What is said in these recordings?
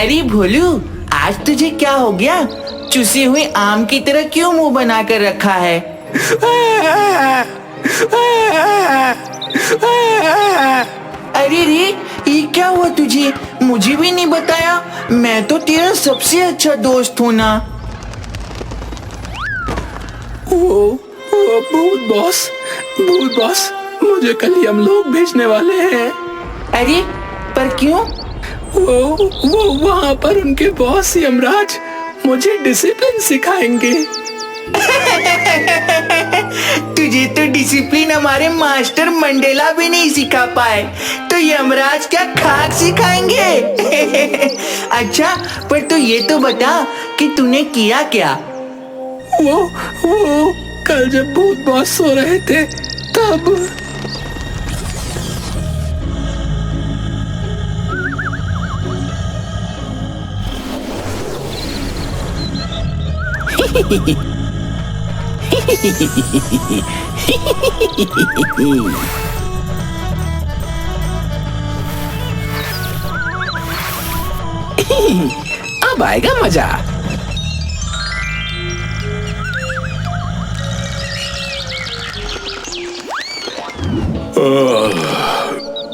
अरे भोलू, आज तुझे क्या हो गया? चुसे हुए आम की तरह क्यों मुंह बना कर रखा है? अरे रे, ये क्या हुआ तुझे? मुझे भी नहीं बताया। मैं तो तेरा सबसे अच्छा दोस्त हूँ ना। भूत बॉस, मुझे कल हम लोग भेजने वाले हैं। अरे पर क्यों? वो वहाँ पर उनके बॉस यमराज मुझे डिसिप्लिन सिखाएंगे। तुझे तो डिसिप्लिन हमारे मास्टर मंडेला भी नहीं सिखा पाए, तो यमराज क्या खाक सिखाएंगे? अच्छा, पर तू ये तो बता कि तूने किया क्या? वो कल जब भूत बॉस सो रहे थे तब अब आएगा मजा।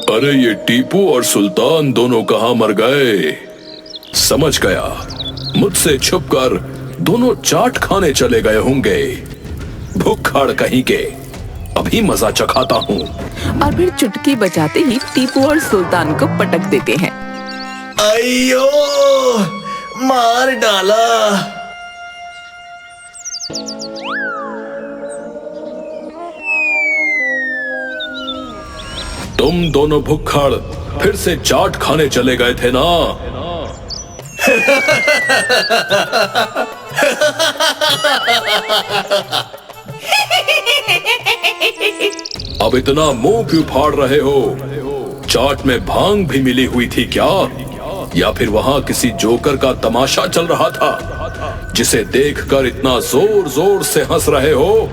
अरे ये टीपू और सुल्तान दोनों कहाँ मर गए? समझ गया, मुझसे छुपकर दोनों चाट खाने चले गए होंगे। भूखड़ कहीं के, अभी मजा चखाता हूँ। और फिर चुटकी बजाते ही टीपू और सुल्तान को पटक देते हैं। अयो, मार डाला। तुम दोनों भुक्खड़ फिर से चाट खाने चले गए थे ना? अब इतना मुंह क्यों फाड़ रहे हो? चाट में भांग भी मिली हुई थी क्या? या फिर वहां किसी जोकर का तमाशा चल रहा था जिसे देखकर इतना जोर जोर से हंस रहे हो?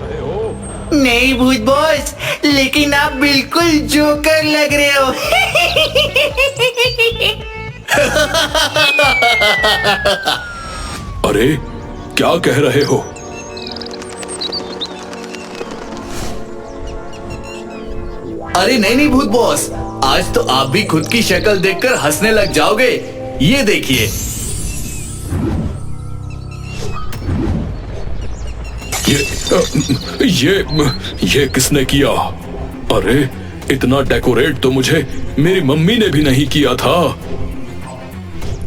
नहीं भूत बॉस, लेकिन आप बिल्कुल जोकर लग रहे हो। अरे क्या कह रहे हो? अरे नहीं भूत बॉस, आज तो आप भी खुद की शक्ल देखकर हंसने लग जाओगे। ये देखिए। ये किसने किया? अरे इतना डेकोरेट तो मुझे मेरी मम्मी ने भी नहीं किया था।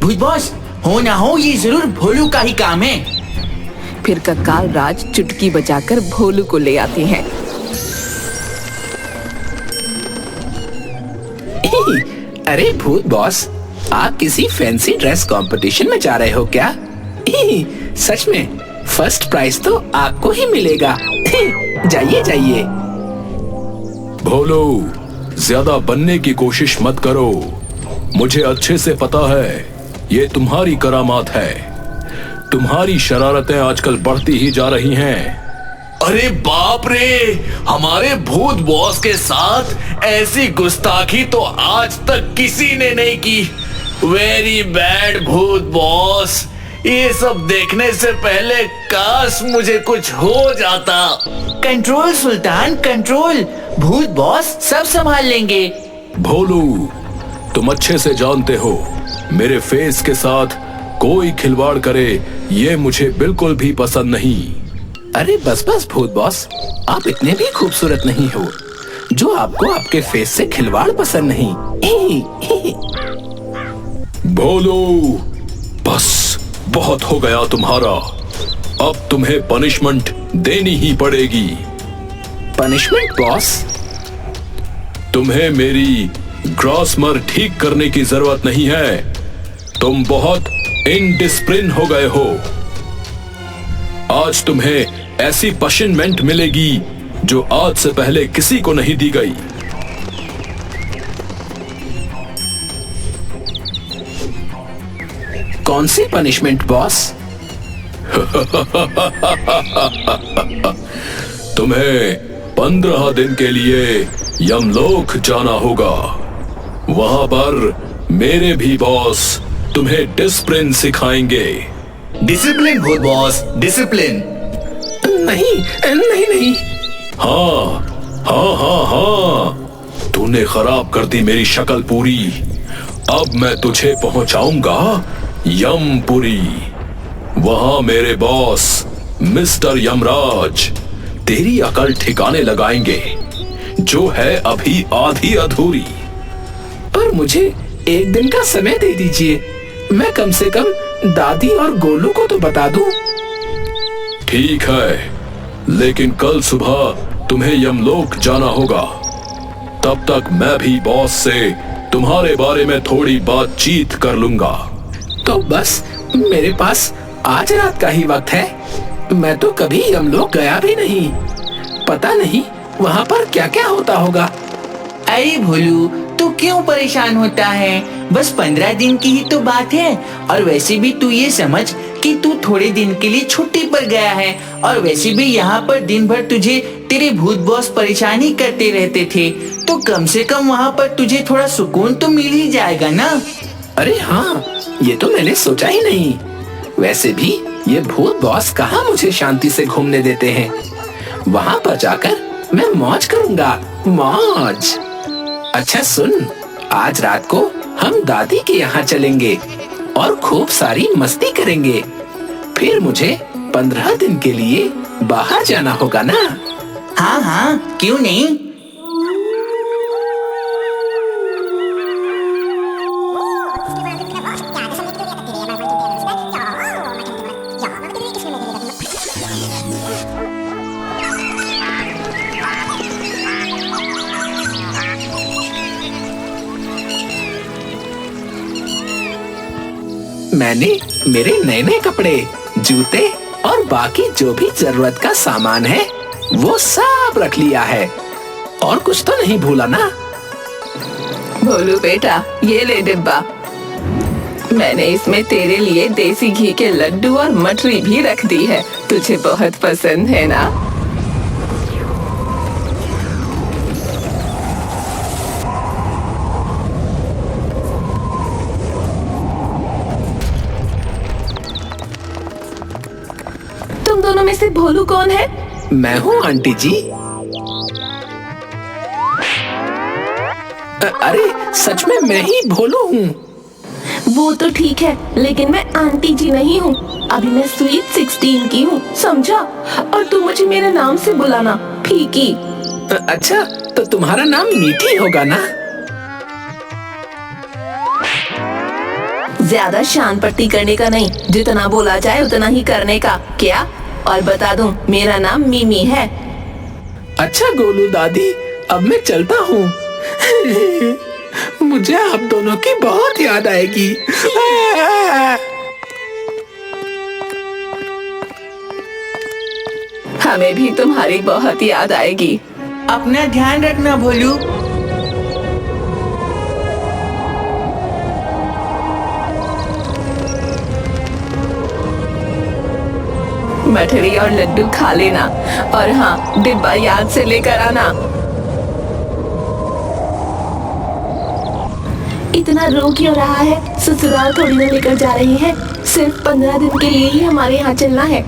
भूत बॉस, हो ना हो ये जरूर भोलू का ही काम है। फिर कक्काल राज चुटकी बजाकर भोलू को ले आते हैं। अरे भूत बॉस, आप किसी फैंसी ड्रेस कंपटीशन में जा रहे हो क्या? सच में फर्स्ट प्राइज तो आपको ही मिलेगा। जाइए जाइए। भोलू, ज्यादा बनने की कोशिश मत करो। मुझे अच्छे से पता है ये तुम्हारी करामात है। तुम्हारी शरारतें आजकल बढ़ती ही जा रही हैं। अरे बाप रे, हमारे भूत बॉस के साथ ऐसी गुस्ताखी तो आज तक किसी ने नहीं की। वेरी बैड भूत बॉस। ये सब देखने से पहले काश मुझे कुछ हो जाता। कंट्रोल सुल्तान, कंट्रोल। भूत बॉस सब संभाल लेंगे। भोलू, तुम अच्छे से जानते हो मेरे फेस के साथ कोई खिलवाड़ करे ये मुझे बिल्कुल भी पसंद नहीं। अरे बस बस भूत बॉस, आप इतने भी खूबसूरत नहीं हो जो आपको आपके फेस से खिलवाड़ पसंद नहीं। भोलू, बस बहुत हो गया तुम्हारा। अब तुम्हें पनिशमेंट देनी ही पड़ेगी। Punishment boss? तुम्हें मेरी ग्रॉसमर ठीक करने की जरूरत नहीं है। तुम बहुत इनडिसिप्लिन हो गए हो। आज तुम्हें ऐसी पनिशमेंट मिलेगी जो आज से पहले किसी को नहीं दी गई। कौन सी पनिशमेंट बॉस? तुम्हें 15 दिन के लिए यमलोक जाना होगा। वहां पर मेरे भी बॉस तुम्हें डिसिप्लिन सिखाएंगे। डिसिप्लिन भूत बॉस, डिसिप्लिन। नहीं नहीं नहीं। हाँ हाँ हाँ हाँ, तूने खराब कर दी मेरी शक्ल पूरी। अब मैं तुझे पहुंचाऊंगा यमपुरी। वहां मेरे बॉस मिस्टर यमराज तेरी अकल ठिकाने लगाएंगे, जो है अभी आधी अधूरी। पर मुझे एक दिन का समय दे दीजिए, मैं कम से कम दादी और गोलू को तो बता दूं। ठीक है, लेकिन कल सुबह तुम्हें यमलोक जाना होगा। तब तक मैं भी बॉस से तुम्हारे बारे में थोड़ी बातचीत कर लूंगा। तो बस मेरे पास आज रात का ही वक्त है। मैं तो कभी यमलोक गया भी नहीं, पता नहीं वहाँ पर क्या क्या होता होगा। अरे भोलू, तू क्यों परेशान होता है? बस 15 दिन की ही तो बात है। और वैसे भी तू ये समझ कि तू थोड़े दिन के लिए छुट्टी पर गया है, और वैसे भी यहाँ पर दिन भर तुझे तेरे भूत बॉस परेशानी करते रहते थे, तो कम से कम वहाँ पर तुझे थोड़ा सुकून तो मिल ही जाएगा ना। अरे हाँ, ये तो मैंने सोचा ही नहीं। वैसे भी ये भूत बॉस कहाँ मुझे शांति से घूमने देते हैं। वहाँ पर जाकर मैं मौज करूँगा, मौज। अच्छा सुन, आज रात को हम दादी के यहाँ चलेंगे और खूब सारी मस्ती करेंगे। फिर मुझे 15 दिन के लिए बाहर जाना होगा ना। हाँ हाँ, क्यों नहीं। मैंने मेरे नए नए कपड़े, जूते और बाकी जो भी जरूरत का सामान है वो सब रख लिया है। और कुछ तो नहीं भूला ना? भोलू बेटा, ये ले डिब्बा। मैंने इसमें तेरे लिए देसी घी के लड्डू और मठरी भी रख दी है, तुझे बहुत पसंद है ना? तुम दोनों में से भोलू कौन है? मैं हूँ आंटी जी। अरे सच में मैं ही भोलू हूँ। वो तो ठीक है, लेकिन मैं आंटी जी नहीं हूँ। अभी मैं स्वीट 16 की हूँ, समझा? और तू मुझे मेरे नाम से बुलाना, फीकी। अच्छा, तो तुम्हारा नाम मीठी होगा ना? ज्यादा शान पट्टी करने का नहीं, जितना बोला जाए उतना ही करने का। क्या? और बता दूं, मेरा नाम मिमी है। अच्छा गोलू दादी, अब मैं चलता हूँ। मुझे आप दोनों की बहुत याद आएगी। हमें भी तुम्हारी बहुत याद आएगी। अपना ध्यान रखना भोलू। मठरी और लड्डू खा लेना, और हाँ, डिब्बा याद से लेकर आना। इतना रो क्यों रहा है? ससुराल थोड़ी ना लेकर जा रही है, सिर्फ 15 दिन के लिए ही हमारे यहाँ चलना है।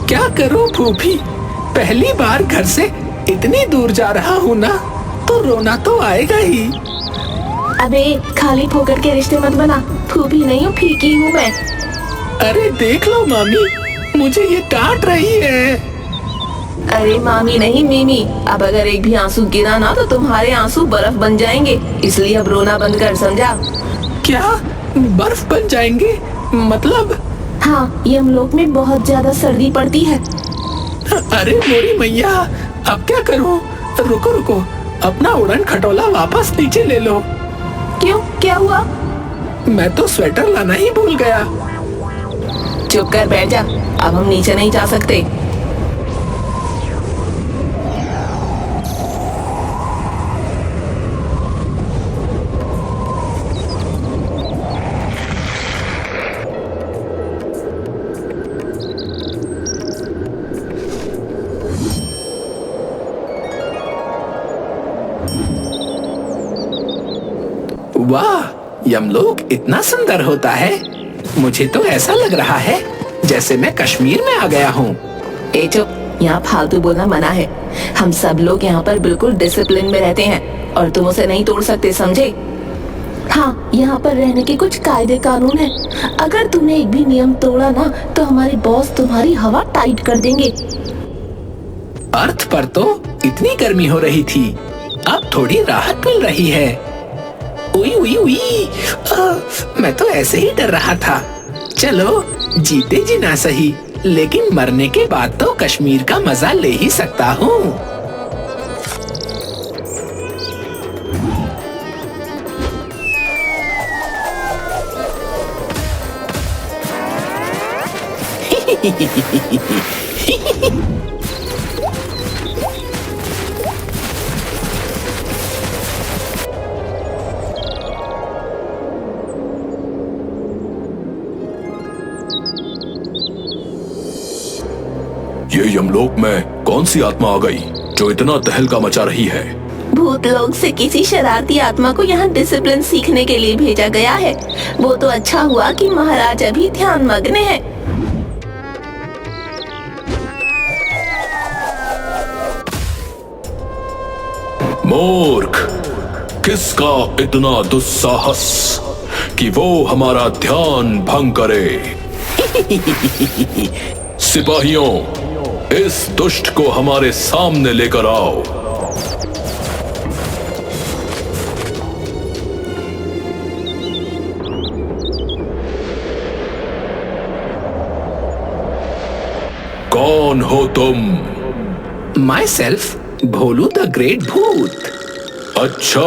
क्या करूं फूफी, पहली बार घर से इतनी दूर जा रहा हूँ ना, तो रोना तो आएगा ही। अबे खाली फोकट के रिश्ते मत बना, फूफी नहीं हूँ, फीकी हूँ मैं। अरे देख लो मामी, मुझे ये डांट रही है। अरे मामी नहीं, मिमी। अब अगर एक भी आंसू गिरा ना तो तुम्हारे आंसू बर्फ बन जाएंगे, इसलिए अब रोना बंद कर, समझा? क्या बर्फ बन जाएंगे? मतलब? हाँ, यमलोक में बहुत ज्यादा सर्दी पड़ती है। अरे मोरी मैया, अब क्या करूं? रुको रुको, अपना उड़न खटोला वापस नीचे ले लो। क्यों, क्या हुआ? मैं तो स्वेटर लाना ही भूल गया। चुप कर बैठ जा, अब हम नीचे नहीं जा सकते। वाह, यमलोक इतना सुंदर होता है। मुझे तो ऐसा लग रहा है जैसे मैं कश्मीर में आ गया हूँ। ए चुप, यहाँ फालतू बोलना मना है। हम सब लोग यहाँ पर बिल्कुल डिसिप्लिन में रहते हैं और तुम उसे नहीं तोड़ सकते, समझे? हाँ, यहाँ पर रहने के कुछ कायदे कानून हैं। अगर तुमने एक भी नियम तोड़ा ना तो हमारे बॉस तुम्हारी हवा टाइट कर देंगे। अर्थ पर तो इतनी गर्मी हो रही थी, अब थोड़ी राहत मिल रही है। उई उई उई, मैं तो ऐसे ही डर रहा था। चलो, जीते जी ना सही, लेकिन मरने के बाद तो कश्मीर का मजा ले ही सकता हूँ। ये यमलोक में कौन सी आत्मा आ गई जो इतना तहलका मचा रही है? भूत लोग से किसी शरारती आत्मा को यहाँ डिसिप्लिन सीखने के लिए भेजा गया है। वो तो अच्छा हुआ कि महाराज अभी ध्यान मग्न है। मूर्ख, किसका इतना दुस्साहस कि वो हमारा ध्यान भंग करे? सिपाहियों, इस दुष्ट को हमारे सामने लेकर आओ। कौन हो तुम? My self, Bholu the great भूत। अच्छा,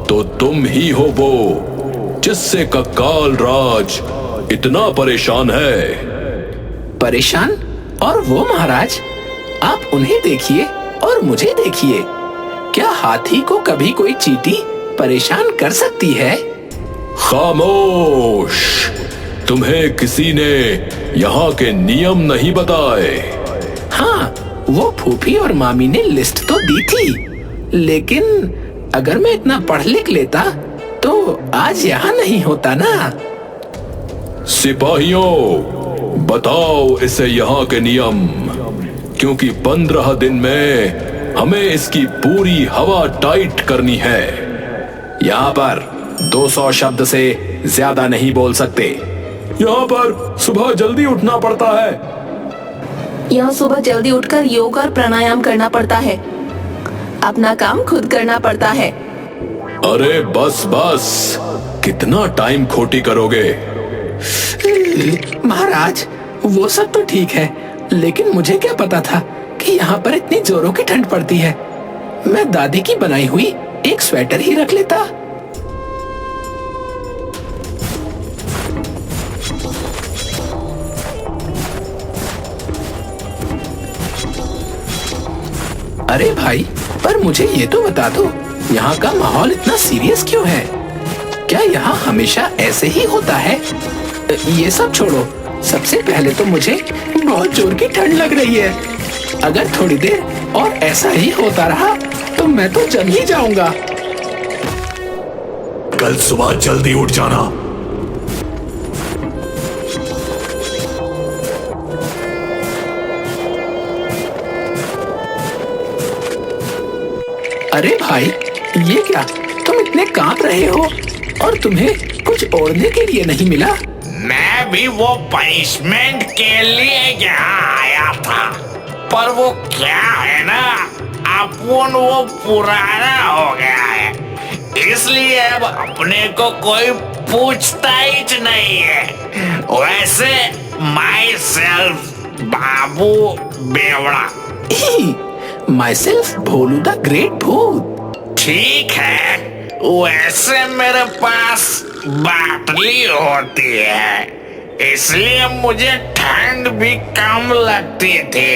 तो तुम ही हो वो जिससे कक्काल राज इतना परेशान है। परेशान? और वो महाराज, आप उन्हें देखिए और मुझे देखिए। क्या हाथी को कभी कोई चींटी परेशान कर सकती है? खामोश, तुम्हें किसी ने यहाँ के नियम नहीं बताए। हाँ, वो फूफी और मामी ने लिस्ट तो दी थी, लेकिन अगर मैं इतना पढ़ लिख लेता तो आज यहाँ नहीं होता ना। सिपाहियों, बताओ इसे यहाँ के नियम, क्योंकि 15 दिन में हमें इसकी पूरी हवा टाइट करनी है। यहाँ पर 200 शब्द से ज्यादा नहीं बोल सकते। यहाँ पर सुबह जल्दी उठना पड़ता है। यहाँ सुबह जल्दी उठकर योग और प्राणायाम करना पड़ता है। अपना काम खुद करना पड़ता है। अरे बस बस, कितना टाइम खोटी करोगे? महाराज, वो सब तो ठीक है, लेकिन मुझे क्या पता था कि यहाँ पर इतनी जोरों की ठंड पड़ती है। मैं दादी की बनाई हुई एक स्वेटर ही रख लेता। अरे भाई, पर मुझे ये तो बता दो, यहाँ का माहौल इतना सीरियस क्यों है? क्या यहाँ हमेशा ऐसे ही होता है? ये सब छोड़ो, सबसे पहले तो मुझे बहुत जोर की ठंड लग रही है। अगर थोड़ी देर और ऐसा ही होता रहा तो मैं तो जम ही जाऊंगा। कल सुबह जल्दी उठ जाना। अरे भाई, ये क्या, तुम इतने कांप रहे हो और तुम्हें कुछ ओढ़ने के लिए नहीं मिला? मैं भी वो पनिशमेंट के लिए यहाँ आया था, पर वो क्या है ना, अपन वो पुराना हो गया है, इसलिए अब अपने को कोई पूछता ही नहीं है। वैसे माई सेल्फ बाबू बेवड़ा। Myself Bholu the great भूत। ठीक है, वैसे मेरे पास बाटली होती है, इसलिए मुझे ठंड भी कम लगती थी,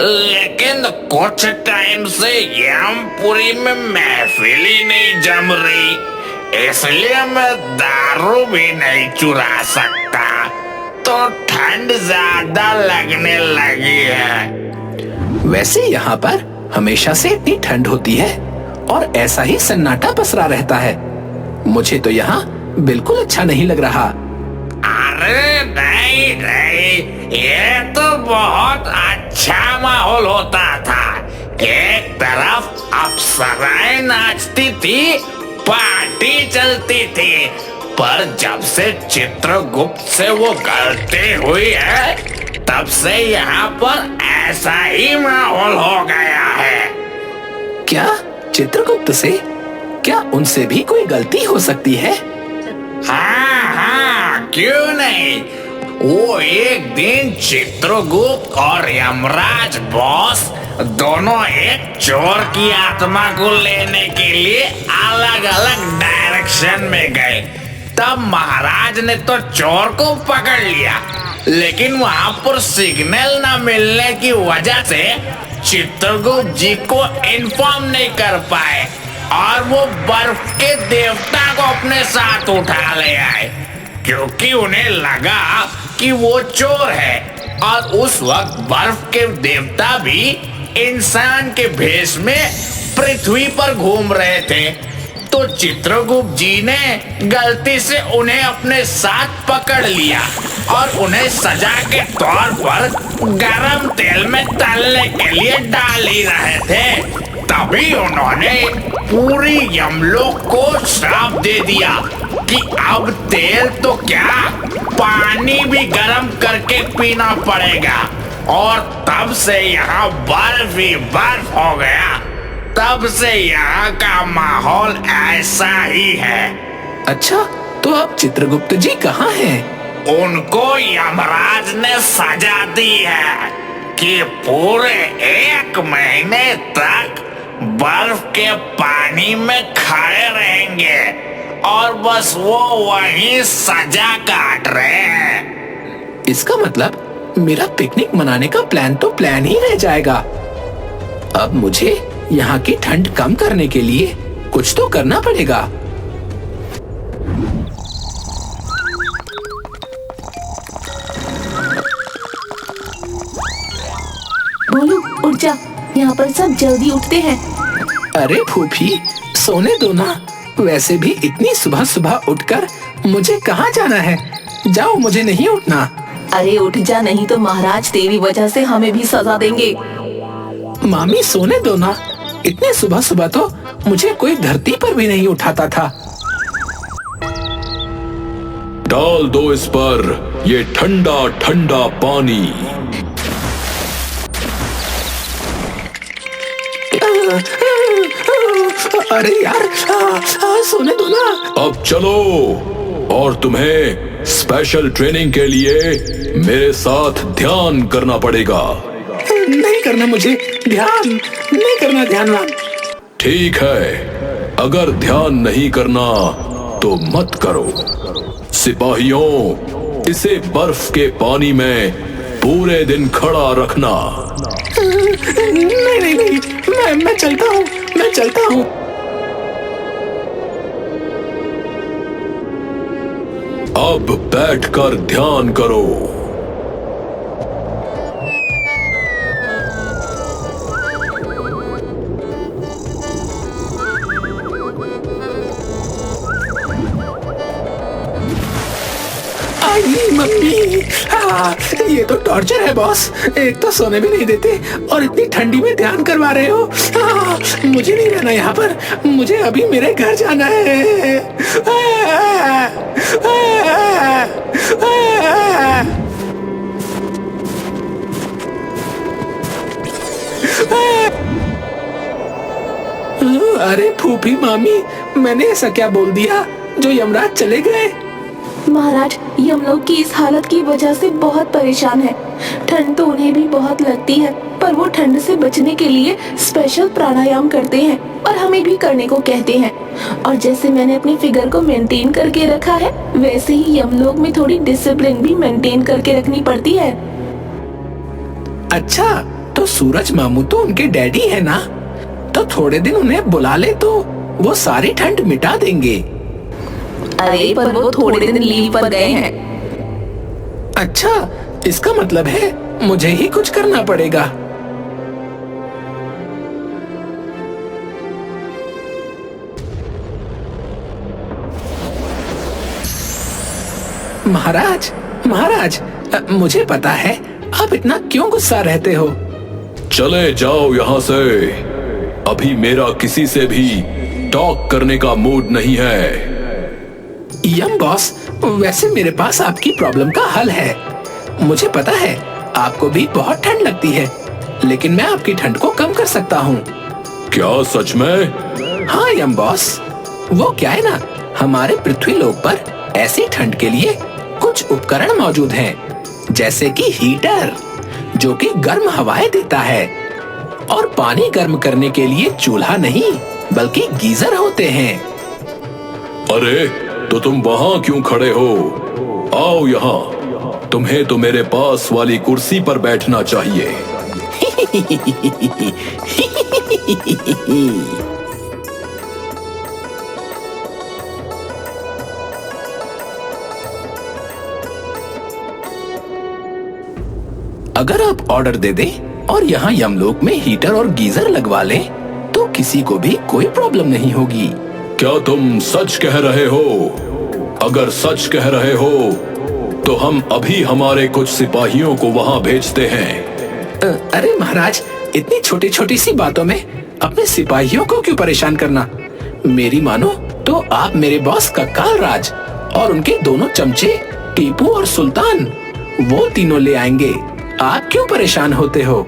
लेकिन कुछ टाइम से यमपुरी में महफिल ही नहीं जम रही, इसलिए मैं दारू भी नहीं चुरा सकता, तो ठंड ज्यादा लगने लगी है। वैसे यहाँ पर हमेशा से इतनी ठंड होती है और ऐसा ही सन्नाटा पसरा रहता है। मुझे तो यहाँ बिल्कुल अच्छा नहीं लग रहा। अरे नहीं नहीं, ये तो बहुत अच्छा माहौल होता था। एक तरफ अप्सराएं नाचती थी, पार्टी चलती थी, पर जब से चित्रगुप्त से वो गलती हुई है, तब से यहाँ पर ऐसा ही माहौल हो गया है। क्या चित्रगुप्त से? क्या उनसे भी कोई गलती हो सकती है? हाँ हाँ, क्यों नहीं। वो एक दिन चित्रगुप्त और यमराज बॉस दोनों एक चोर की आत्मा को लेने के लिए अलग अलग डायरेक्शन में गए। तब महाराज ने तो चोर को पकड़ लिया, लेकिन वहां पर सिग्नल न मिलने की वजह से चित्रगुप्त जी को इन्फॉर्म नहीं कर पाए और वो बर्फ के देवता को अपने साथ उठा ले आए, क्योंकि उन्हें लगा कि वो चोर है। और उस वक्त बर्फ के देवता भी इंसान के भेष में पृथ्वी पर घूम रहे थे। तो चित्रगुप्त जी ने गलती से उन्हें अपने साथ पकड़ लिया और उन्हें सजा के तौर पर गरम तेल में तलने के लिए डाल ही रहे थे। तभी उन्होंने पूरी यमलोक को श्राप दे दिया कि अब तेल तो क्या, पानी भी गर्म करके पीना पड़ेगा। और तब से यहाँ बर्फ ही बर्फ हो गया। तब से यहाँ का माहौल ऐसा ही है। अच्छा, तो अब चित्रगुप्त जी कहाँ हैं? उनको यमराज ने सजा दी है कि पूरे 1 महीने तक बर्फ के पानी में खड़े रहेंगे और बस वो वहीं सजा काट रहे हैं। इसका मतलब मेरा पिकनिक मनाने का प्लान तो प्लान ही रह जाएगा। अब मुझे यहाँ की ठंड कम करने के लिए कुछ तो करना पड़ेगा। बोलू उठ जा, यहाँ पर सब जल्दी उठते हैं। अरे फूफी, सोने दो ना। वैसे भी इतनी सुबह सुबह उठकर मुझे कहाँ जाना है? जाओ, मुझे नहीं उठना। अरे उठ जा, नहीं तो महाराज तेरी वजह से हमें भी सजा देंगे। मामी सोने दो ना। इतने सुबह सुबह तो मुझे कोई धरती पर भी नहीं उठाता था। डाल दो इस पर ये ठंडा ठंडा पानी। अरे यार, सोने दो ना। अब चलो, और तुम्हें स्पेशल ट्रेनिंग के लिए मेरे साथ ध्यान करना पड़ेगा। नहीं करना मुझे ध्यान, नहीं करना ध्यानवान। ठीक है, अगर ध्यान नहीं करना तो मत करो। सिपाहियों, इसे बर्फ के पानी में पूरे दिन खड़ा रखना। नहीं नहीं नहीं, मैं चलता हूँ, मैं चलता हूँ। अब बैठकर ध्यान करो। आई मम्मी, ये तो टॉर्चर है बॉस। एक तो सोने भी नहीं देते और इतनी ठंडी में ध्यान करवा रहे हो। मुझे नहीं रहना यहाँ पर, मुझे अभी मेरे घर जाना है। अरे फूफी मामी, मैंने ऐसा क्या बोल दिया जो यमराज चले गए? महाराज, हम लोग की इस हालत की वजह से बहुत परेशान है। ठंड तो उन्हें भी बहुत लगती है, पर वो ठंड से बचने के लिए स्पेशल प्राणायाम करते हैं और हमें भी करने को कहते हैं। और जैसे मैंने अपनी फिगर को मेंटेन करके रखा है, वैसे ही हम लोग में थोड़ी डिसिप्लिन भी मेंटेन करके रखनी पड़ती है। अच्छा, तो सूरज मामू तो उनके डैडी है ना, तो थोड़े दिन उन्हें बुला ले तो वो सारी ठंड मिटा देंगे। अरे पर वो थोड़े दिन लीव पर गए हैं। अच्छा, इसका मतलब है मुझे ही कुछ करना पड़ेगा। महाराज, महाराज, मुझे पता है आप इतना क्यों गुस्सा रहते हो। चले जाओ यहाँ से। अभी मेरा किसी से भी टॉक करने का मूड नहीं है। यम बॉस, वैसे मेरे पास आपकी प्रॉब्लम का हल है। मुझे पता है आपको भी बहुत ठंड लगती है, लेकिन मैं आपकी ठंड को कम कर सकता हूँ। क्या सच में? हाँ यम बॉस, वो क्या है ना, हमारे पृथ्वी लोक पर ऐसी ठंड के लिए कुछ उपकरण मौजूद हैं, जैसे कि हीटर जो कि गर्म हवाएं देता है, और पानी गर्म करने के लिए चूल्हा नहीं बल्कि गीजर होते हैं। अरे तो तुम वहां क्यों खड़े हो? आओ यहाँ। तुम्हें तो मेरे पास वाली कुर्सी पर बैठना चाहिए। अगर आप ऑर्डर दे दें और यहाँ यमलोक में हीटर और गीजर लगवा लें, तो किसी को भी कोई प्रॉब्लम नहीं होगी। क्या तुम सच कह रहे हो? अगर सच कह रहे हो तो हम अभी हमारे कुछ सिपाहियों को वहां भेजते हैं। अरे महाराज, इतनी छोटी छोटी सी बातों में अपने सिपाहियों को क्यों परेशान करना? मेरी मानो तो आप मेरे बॉस कक्काल राज और उनके दोनों चमचे टीपू और सुल्तान, वो तीनों ले आएंगे। आप क्यों परेशान होते हो?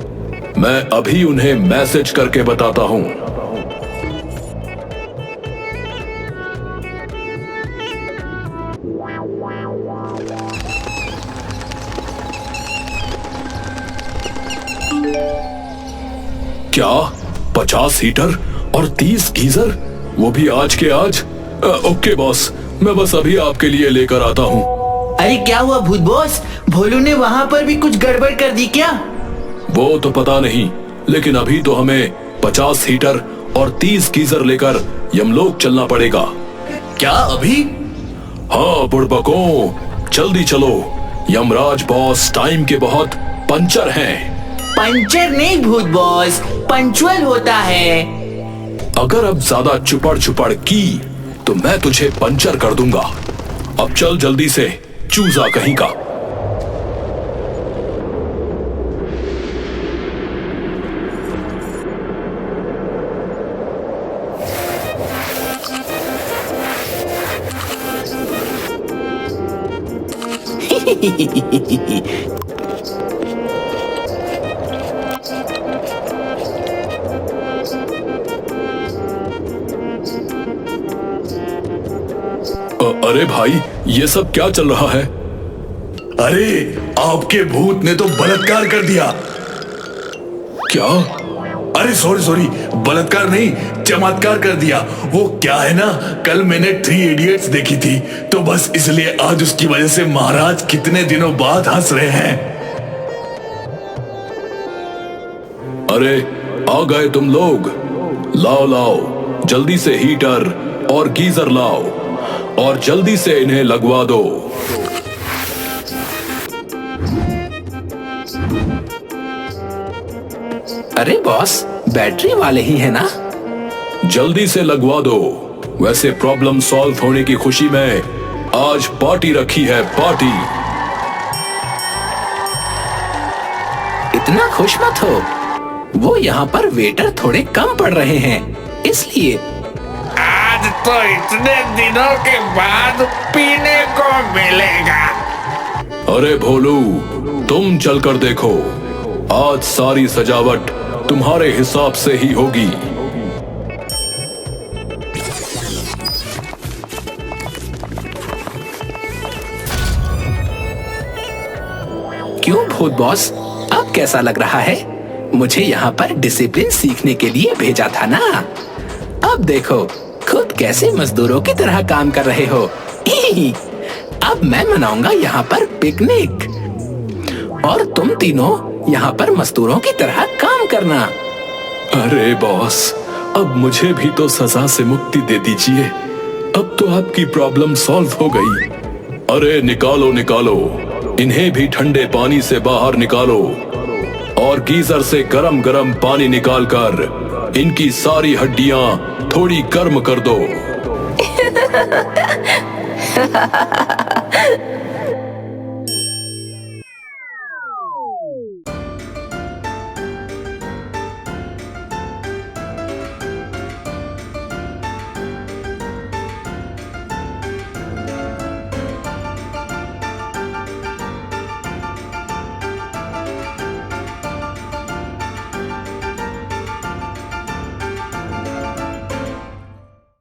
मैं अभी उन्हें मैसेज करके बताता हूँ। क्या 50 हीटर और 30 गीजर, वो भी आज के आज? ओके बॉस, मैं बस अभी आपके लिए लेकर आता हूँ। अरे क्या हुआ भूत बॉस, भोलू ने वहाँ पर भी कुछ गड़बड़ कर दी क्या? वो तो पता नहीं, लेकिन अभी तो हमें 50 हीटर और 30 गीजर लेकर यमलोक चलना पड़ेगा। क्या अभी? हाँ बुड़बकों, जल्दी चलो। यमराज बॉस टाइम के बहुत पंचर हैं। पंचर नहीं भूत बॉस, पंचुअल होता है। अगर अब ज्यादा चुपड़ चुपड़ की तो मैं तुझे पंचर कर दूंगा। अब चल जल्दी से, चूजा कहीं का। अरे भाई, ये सब क्या चल रहा है? अरे आपके भूत ने तो बलात्कार कर दिया। क्या? अरे सॉरी, बलात्कार नहीं, चमत्कार कर दिया। वो क्या है ना, कल मैंने 3 इडियट्स देखी थी, तो बस इसलिए आज उसकी वजह से महाराज कितने दिनों बाद हंस रहे हैं। अरे आ गए तुम लोग। लाओ लाओ, जल्दी से हीटर और गीजर लाओ और जल्दी से इन्हें लगवा दो। अरे बॉस, बैटरी वाले ही है ना? जल्दी से लगवा दो। वैसे प्रॉब्लम सॉल्व होने की खुशी में आज पार्टी रखी है, पार्टी। इतना खुश मत हो, वो यहाँ पर वेटर थोड़े कम पड़ रहे हैं, इसलिए। आज तो इतने दिनों के बाद पीने को मिलेगा। अरे भोलू, तुम चलकर देखो, आज सारी सजावट तुम्हारे हिसाब से ही होगी। क्यों भूत बॉस, अब कैसा लग रहा है? मुझे यहाँ पर डिसिप्लिन सीखने के लिए भेजा था ना। अब देखो खुद कैसे मजदूरों की तरह काम कर रहे हो। अब मैं मनाऊंगा यहाँ पर पिकनिक और तुम तीनों यहाँ पर मजदूरों की तरह काम करना। अरे बॉस, अब मुझे भी तो सजा से मुक्ति दे दीजिए। अब तो आपकी प्रॉब्लम सॉल्व हो गई। अरे निकालो निकालो, इन्हें भी ठंडे पानी से बाहर निकालो और गीजर से गरम गरम पानी निकालकर इनकी सारी हड्डियां थोड़ी गर्म कर दो।